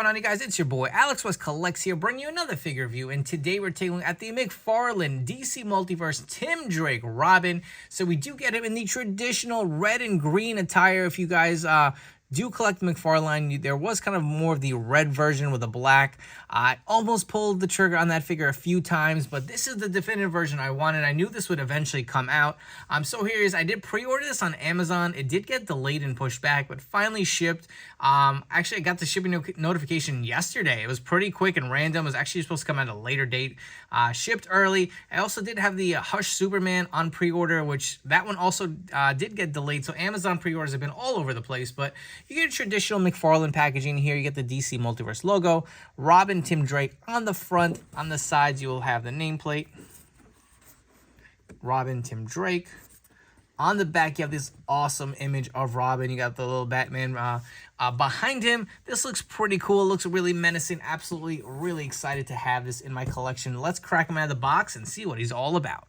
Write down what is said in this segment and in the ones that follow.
on, you guys? It's your boy Alex West Collects here, bringing you another figure review. And today we're taking a look at the McFarlane DC Multiverse Tim Drake Robin. So we do get him in the traditional red and green attire. If you guys do collect McFarlane, there was kind of more of the red version with the black. I almost pulled the trigger on that figure a few times, but this is the definitive version I wanted. I knew this would eventually come out. So here it is. I did pre-order this on Amazon. It did get delayed and pushed back, but finally shipped. Actually, I got the shipping notification yesterday. It was pretty quick and random. It was actually supposed to come at a later date. Shipped early. I also did have the Hush Superman on pre-order, which that one also did get delayed. So Amazon pre-orders have been all over the place, but you get a traditional McFarlane packaging here. You get the DC Multiverse logo, Robin, Tim Drake on the front. On the sides, you will have the nameplate, Robin, Tim Drake. On the back, you have this awesome image of Robin. You got the little Batman behind him. This looks pretty cool. It looks really menacing. Absolutely, really excited to have this in my collection. Let's crack him out of the box and see what he's all about.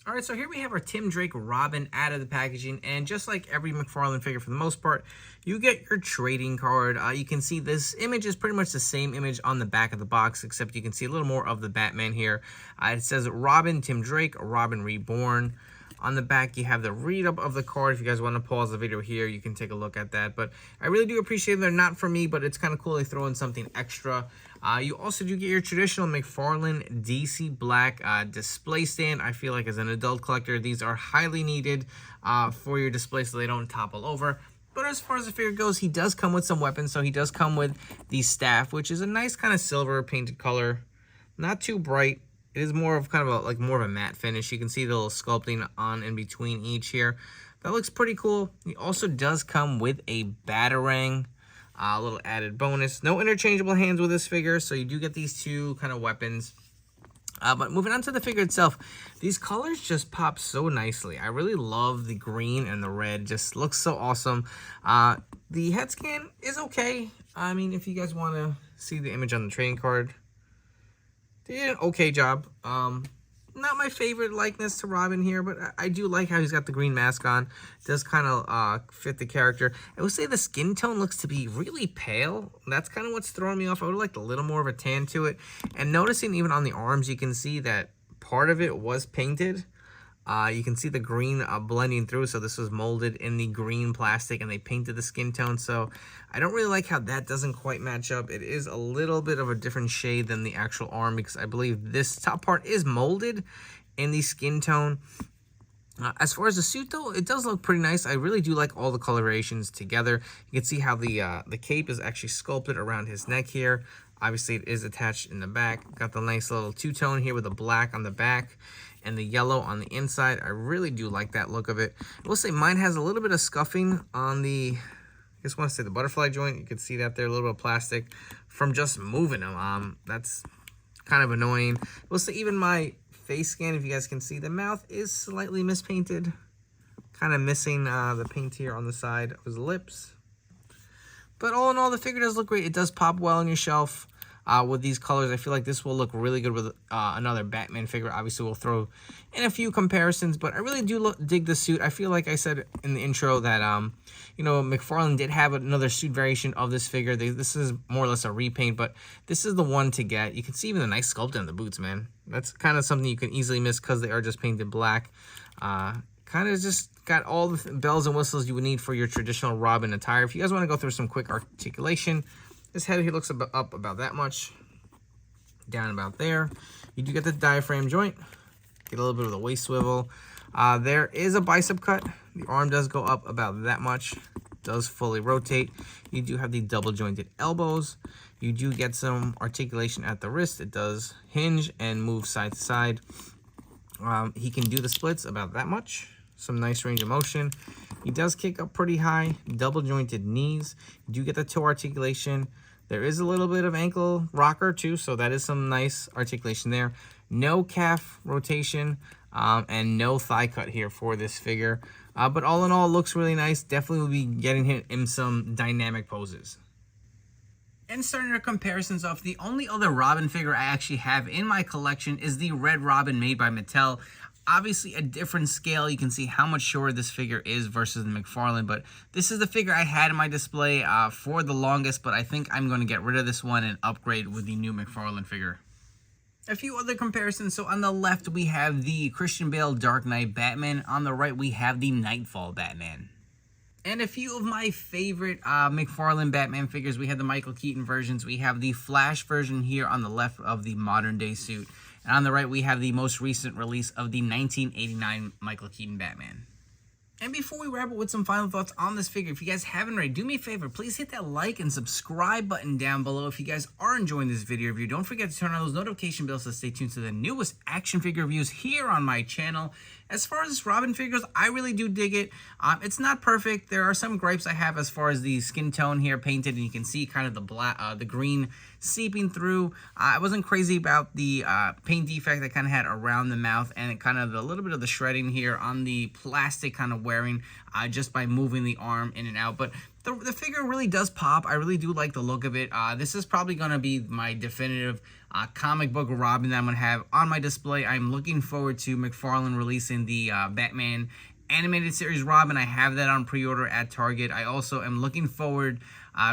All right, so here we have our Tim Drake Robin out of the packaging, and just like every McFarlane figure for the most part, you get your trading card. You can see this image is pretty much the same image on the back of the box, except you can see a little more of the Batman here. It says Robin, Tim Drake, Robin Reborn. On the back, you have the read-up of the card. If you guys want to pause the video here, you can take a look at that. But I really do appreciate them. They're not for me, but it's kind of cool they throw in something extra. You also do get your traditional McFarlane DC Black display stand. I feel like as an adult collector, these are highly needed for your display so they don't topple over. But as far as the figure goes, he does come with some weapons. So he does come with the staff, which is a nice kind of silver painted color. Not too bright. It is more of kind of a matte finish. You can see the little sculpting on in between each here. That looks pretty cool. He also does come with a Batarang, a little added bonus. No interchangeable hands with this figure, so you do get these two kind of weapons. But moving on to the figure itself, these colors just pop so nicely. I really love the green and the red. Just looks so awesome. The head scan is okay. I mean, if you guys want to see the image on the trading card, they did an okay job. Not my favorite likeness to Robin here, but I do like how he's got the green mask on. It does kind of fit the character. I would say the skin tone looks to be really pale. That's kind of what's throwing me off. I would have liked a little more of a tan to it. And noticing even on the arms, you can see that part of it was painted. You can see the green blending through, so this was molded in the green plastic and they painted the skin tone. So I don't really like how that doesn't quite match up. It is a little bit of a different shade than the actual arm because I believe this top part is molded in the skin tone. As far as the suit though, it does look pretty nice. I really do like all the colorations together. You can see how the cape is actually sculpted around his neck here. Obviously it is attached in the back. Got the nice little two-tone here with the black on the back and the yellow on the inside. I really do like that look of it. I will say mine has a little bit of scuffing on the, I just want to say the butterfly joint. You can see that there, a little bit of plastic from just moving them. That's kind of annoying. We'll say even my face scan, if you guys can see, the mouth is slightly mispainted. Kind of missing the paint here on the side of his lips. But all in all, the figure does look great. It does pop well on your shelf. With these colors, I feel like this will look really good with another Batman figure. Obviously, we'll throw in a few comparisons, but I really do dig the suit. I feel like I said in the intro that, you know, McFarlane did have another suit variation of this figure. This is more or less a repaint, but this is the one to get. You can see even the nice sculpting on the boots, man. That's kind of something you can easily miss because they are just painted black. Kind of just got all the bells and whistles you would need for your traditional Robin attire. If you guys want to go through some quick articulation, this head here looks up about that much, down about there. You do get the diaphragm joint, get a little bit of the waist swivel. There is a bicep cut. The arm does go up about that much, does fully rotate. You do have the double jointed elbows. You do get some articulation at the wrist. It does hinge and move side to side. He can do the splits about that much. Some nice range of motion. He does kick up pretty high, double jointed knees. You do get the toe articulation. There is a little bit of ankle rocker too, so that is some nice articulation there. No calf rotation and no thigh cut here for this figure. But all in all, it looks really nice. Definitely will be getting him in some dynamic poses. And starting our comparisons off, the only other Robin figure I actually have in my collection is the Red Robin made by Mattel. obviously a different scale. You can see how much shorter this figure is versus the McFarlane, but this is the figure I had in my display for the longest, but I think I'm going to get rid of this one and upgrade with the new McFarlane figure. A few other comparisons. So on the left, we have the Christian Bale Dark Knight Batman. On the right, we have the Nightfall Batman. And a few of my favorite McFarlane Batman figures. We have the Michael Keaton versions. We have the Flash version here on the left of the modern day suit. And on the right, we have the most recent release of the 1989 Michael Keaton Batman. And before we wrap up with some final thoughts on this figure, if you guys haven't already, do me a favor, please hit that like and subscribe button down below. If you guys are enjoying this video review, don't forget to turn on those notification bells to stay tuned to the newest action figure reviews here on my channel. As far as Robin figures, I really do dig it. It's not perfect. There are some gripes I have as far as the skin tone here painted, and you can see kind of the black, the green seeping through. I wasn't crazy about the paint defect that kind of had around the mouth, and kind of a little bit of the shredding here on the plastic kind of wearing just by moving the arm in and out. But the figure really does pop. I really do like the look of it. This is probably going to be my definitive comic book Robin that I'm going to have on my display. I'm looking forward to McFarlane releasing the Batman animated series Robin. I have that on pre-order at Target. I also am looking forward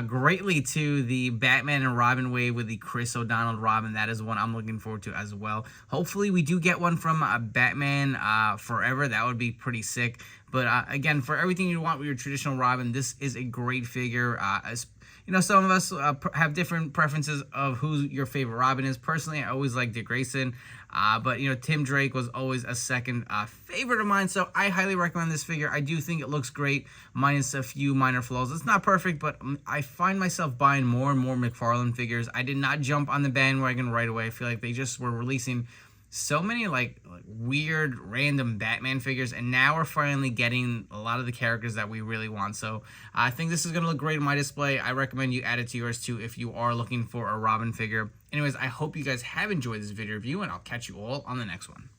greatly to the Batman and Robin wave with the Chris O'Donnell Robin. That is one I'm looking forward to as well. Hopefully we do get one from Batman Forever. That would be pretty sick. But again, for everything you want with your traditional Robin, this is a great figure. As you know, some of us have different preferences of who your favorite Robin is. Personally, I always like Dick Grayson. But, you know, Tim Drake was always a second favorite of mine. So I highly recommend this figure. I do think it looks great, minus a few minor flaws. It's not perfect, but I find myself buying more and more McFarlane figures. I did not jump on the bandwagon right away. I feel like they just were releasing so many like weird random Batman figures, and now we're finally getting a lot of the characters that we really want. So I think this is going to look great in my display. I recommend you add it to yours too if you are looking for a Robin figure. Anyways, I hope you guys have enjoyed this video review, and I'll catch you all on the next one.